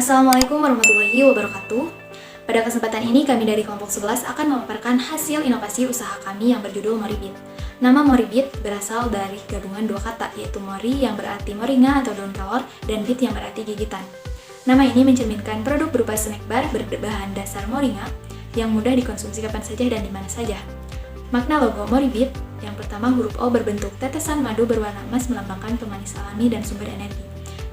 Assalamualaikum warahmatullahi wabarakatuh. Pada kesempatan ini kami dari kelompok 11 akan memaparkan hasil inovasi usaha kami yang berjudul Moribit. Nama Moribit berasal dari gabungan dua kata, yaitu mori yang berarti moringa atau daun kelor dan bit yang berarti gigitan. Nama ini mencerminkan produk berupa snack bar berbahan dasar moringa yang mudah dikonsumsi kapan saja dan di mana saja. Makna logo Moribit, yang pertama huruf O berbentuk tetesan madu berwarna emas melambangkan pemanis alami dan sumber energi.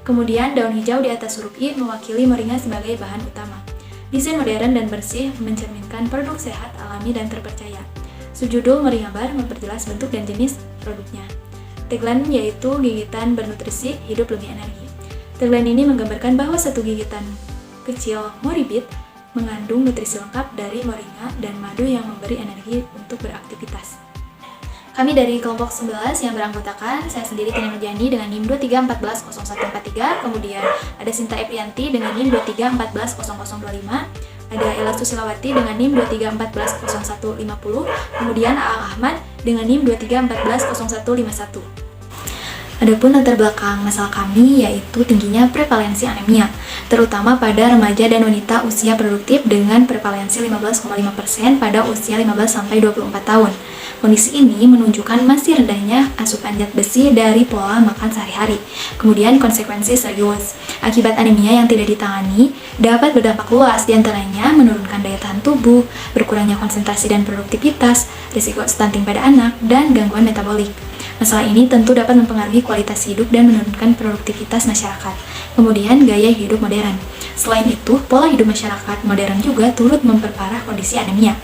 Kemudian daun hijau di atas huruf I mewakili moringa sebagai bahan utama. Desain modern dan bersih mencerminkan produk sehat, alami, dan terpercaya. Subjudul Moringa Bar memperjelas bentuk dan jenis produknya. Tagline yaitu gigitan bernutrisi, hidup lebih energi. Tagline ini menggambarkan bahwa satu gigitan kecil Moribit mengandung nutrisi lengkap dari moringa dan madu yang memberi energi untuk beraktivitas. Kami dari kelompok 11 yang beranggotakan, saya sendiri Tina Nurjani dengan NIM 23140143, kemudian ada Sinta Eprianti dengan NIM 23140025, ada Ella Susilawati dengan NIM 23140150, kemudian Aang Ahmad dengan NIM 23140151. Adapun latar belakang masalah kami yaitu tingginya prevalensi anemia, terutama pada remaja dan wanita usia produktif dengan prevalensi 15,5% pada usia 15-24 tahun. Kondisi ini menunjukkan masih rendahnya asupan zat besi dari pola makan sehari-hari. Kemudian konsekuensi serius akibat anemia yang tidak ditangani dapat berdampak luas, diantaranya menurunkan daya tahan tubuh, berkurangnya konsentrasi dan produktivitas, risiko stunting pada anak, dan gangguan metabolik. Masalah ini tentu dapat mempengaruhi kualitas hidup dan menurunkan produktivitas masyarakat. Kemudian, gaya hidup modern. Selain itu, pola hidup masyarakat modern juga turut memperparah kondisi anemia.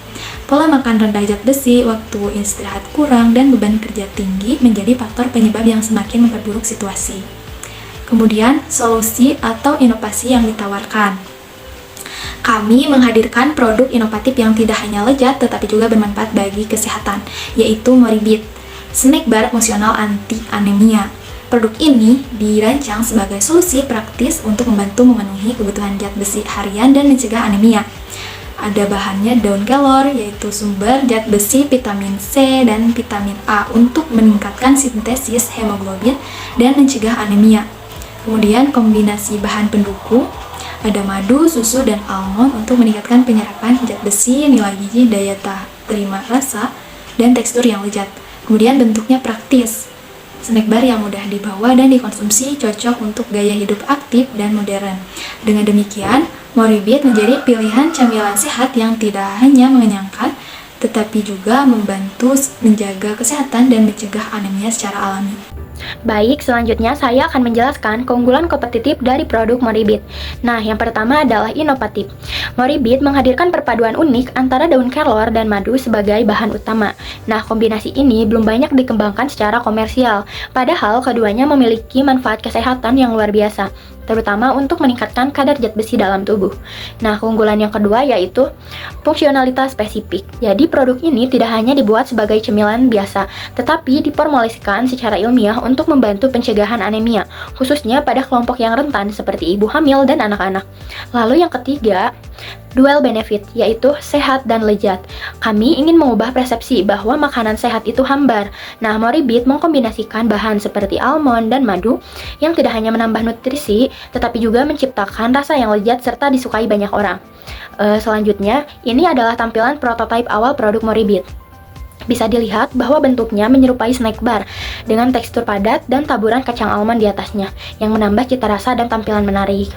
Pola makan rendah zat besi, waktu istirahat kurang, dan beban kerja tinggi menjadi faktor penyebab yang semakin memperburuk situasi. Kemudian, solusi atau inovasi yang ditawarkan. Kami menghadirkan produk inovatif yang tidak hanya lezat tetapi juga bermanfaat bagi kesehatan, yaitu Moribit, snack bar fungsional anti anemia. Produk ini dirancang sebagai solusi praktis untuk membantu memenuhi kebutuhan zat besi harian dan mencegah anemia. Ada bahannya daun kelor, yaitu sumber zat besi, vitamin C, dan vitamin A untuk meningkatkan sintesis hemoglobin dan mencegah anemia. Kemudian kombinasi bahan pendukung, ada madu, susu, dan almond untuk meningkatkan penyerapan zat besi, nilai gizi, daya terima rasa, dan tekstur yang lezat. Kemudian bentuknya praktis, snack bar yang mudah dibawa dan dikonsumsi, cocok untuk gaya hidup aktif dan modern. Dengan demikian, Moribit menjadi pilihan camilan sehat yang tidak hanya mengenyangkan, tetapi juga membantu menjaga kesehatan dan mencegah anemia secara alami. Baik, selanjutnya saya akan menjelaskan keunggulan kompetitif dari produk Moribit. Nah, yang pertama adalah inovatif. Moribit menghadirkan perpaduan unik antara daun kelor dan madu sebagai bahan utama. Nah, kombinasi ini belum banyak dikembangkan secara komersial, padahal keduanya memiliki manfaat kesehatan yang luar biasa, terutama untuk meningkatkan kadar zat besi dalam tubuh. Nah, keunggulan yang kedua yaitu fungsionalitas spesifik. Jadi, produk ini tidak hanya dibuat sebagai cemilan biasa, tetapi diformulasikan secara ilmiah untuk membantu pencegahan anemia, khususnya pada kelompok yang rentan seperti ibu hamil dan anak-anak. Lalu yang ketiga, dual benefit, yaitu sehat dan lezat. Kami ingin mengubah persepsi bahwa makanan sehat itu hambar. Nah, Moribit mengkombinasikan bahan seperti almond dan madu yang tidak hanya menambah nutrisi, tetapi juga menciptakan rasa yang lezat serta disukai banyak orang. Selanjutnya, ini adalah tampilan prototipe awal produk Moribit. Bisa dilihat bahwa bentuknya menyerupai snack bar dengan tekstur padat dan taburan kacang almond di atasnya yang menambah cita rasa dan tampilan menarik.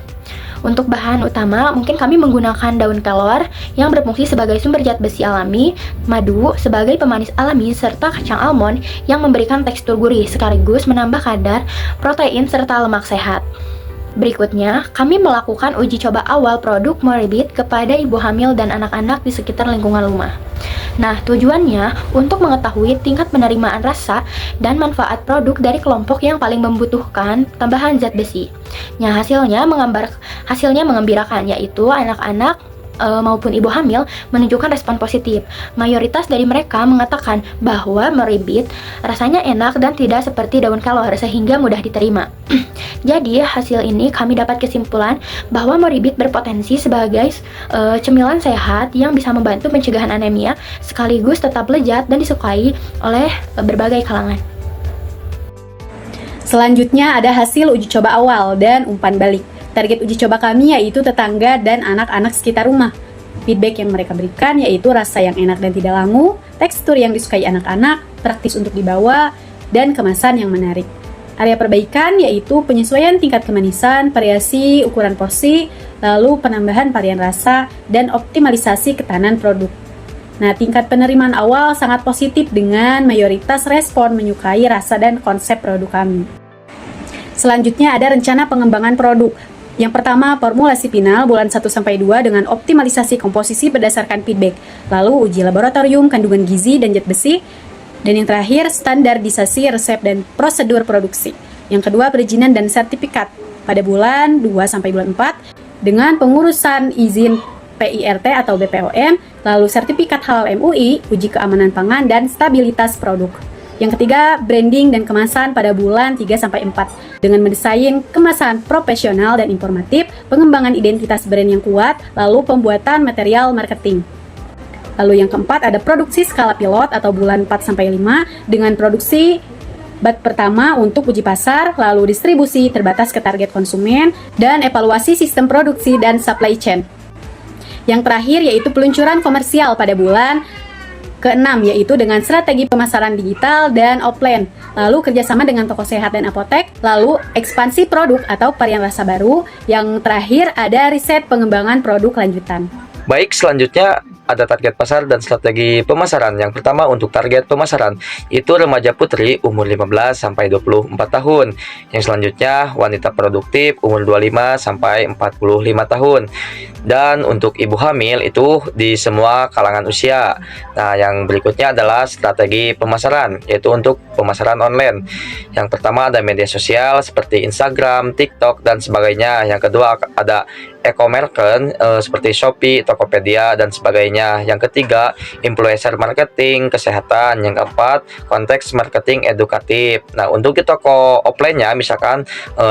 Untuk bahan utama, mungkin kami menggunakan daun kelor yang berfungsi sebagai sumber zat besi alami, madu sebagai pemanis alami, serta kacang almond yang memberikan tekstur gurih sekaligus menambah kadar protein serta lemak sehat. Berikutnya, kami melakukan uji coba awal produk Moribit kepada ibu hamil dan anak-anak di sekitar lingkungan rumah. Nah, tujuannya untuk mengetahui tingkat penerimaan rasa dan manfaat produk dari kelompok yang paling membutuhkan tambahan zat besi. Nah, hasilnya mengembirakan, yaitu anak-anak maupun ibu hamil menunjukkan respon positif. Mayoritas dari mereka mengatakan bahwa Moribit rasanya enak dan tidak seperti daun kelor sehingga mudah diterima. Jadi hasil ini kami dapat kesimpulan bahwa Moribit berpotensi sebagai cemilan sehat yang bisa membantu pencegahan anemia sekaligus tetap lezat dan disukai oleh berbagai kalangan. Selanjutnya ada hasil uji coba awal dan umpan balik. Target uji coba kami yaitu tetangga dan anak-anak sekitar rumah. Feedback yang mereka berikan yaitu rasa yang enak dan tidak langu, tekstur yang disukai anak-anak, praktis untuk dibawa, dan kemasan yang menarik. Area perbaikan yaitu penyesuaian tingkat kemanisan, variasi ukuran porsi, lalu penambahan varian rasa, dan optimalisasi ketahanan produk. Nah, tingkat penerimaan awal sangat positif dengan mayoritas respon menyukai rasa dan konsep produk kami. Selanjutnya ada rencana pengembangan produk. Yang pertama, formulasi final bulan 1-2 dengan optimalisasi komposisi berdasarkan feedback. Lalu uji laboratorium kandungan gizi dan zat besi. Dan yang terakhir, standarisasi resep dan prosedur produksi. Yang kedua, perizinan dan sertifikat pada bulan 2-4 dengan pengurusan izin PIRT atau BPOM, lalu sertifikat halal MUI, uji keamanan pangan dan stabilitas produk. Yang ketiga, branding dan kemasan pada bulan 3-4 dengan mendesain kemasan profesional dan informatif, pengembangan identitas brand yang kuat, lalu pembuatan material marketing. Lalu yang keempat ada produksi skala pilot atau bulan 4-5 dengan produksi bat pertama untuk uji pasar, lalu distribusi terbatas ke target konsumen, dan evaluasi sistem produksi dan supply chain. Yang terakhir yaitu peluncuran komersial pada bulan ke-6 yaitu dengan strategi pemasaran digital dan offline, lalu kerjasama dengan toko sehat dan apotek, lalu ekspansi produk atau varian rasa baru, yang terakhir ada riset pengembangan produk lanjutan. Baik, selanjutnya ada target pasar dan strategi pemasaran. Yang pertama untuk target pemasaran itu remaja putri umur 15-24 tahun. Yang selanjutnya wanita produktif umur 25-45 tahun. Dan untuk ibu hamil itu di semua kalangan usia. Nah, yang berikutnya adalah strategi pemasaran, yaitu untuk pemasaran online. Yang pertama ada media sosial seperti Instagram, TikTok, dan sebagainya. Yang kedua ada e-commerce seperti Shopee, Tokopedia, dan sebagainya. Yang ketiga, influencer marketing, kesehatan. Yang keempat, konteks marketing edukatif. Nah, untuk di toko offline-nya, misalkan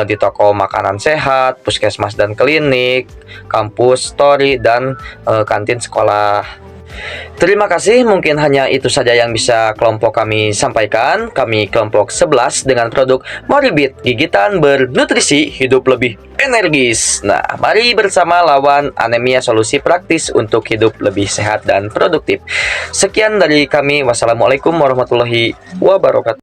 di toko makanan sehat, puskesmas dan klinik, kampus, story, dan kantin sekolah. Terima kasih, mungkin hanya itu saja yang bisa kelompok kami sampaikan. Kami kelompok 11 dengan produk Moribit, gigitan bernutrisi, hidup lebih energis. Nah, mari bersama lawan anemia, solusi praktis untuk hidup lebih sehat dan produktif. Sekian dari kami, wassalamualaikum warahmatullahi wabarakatuh.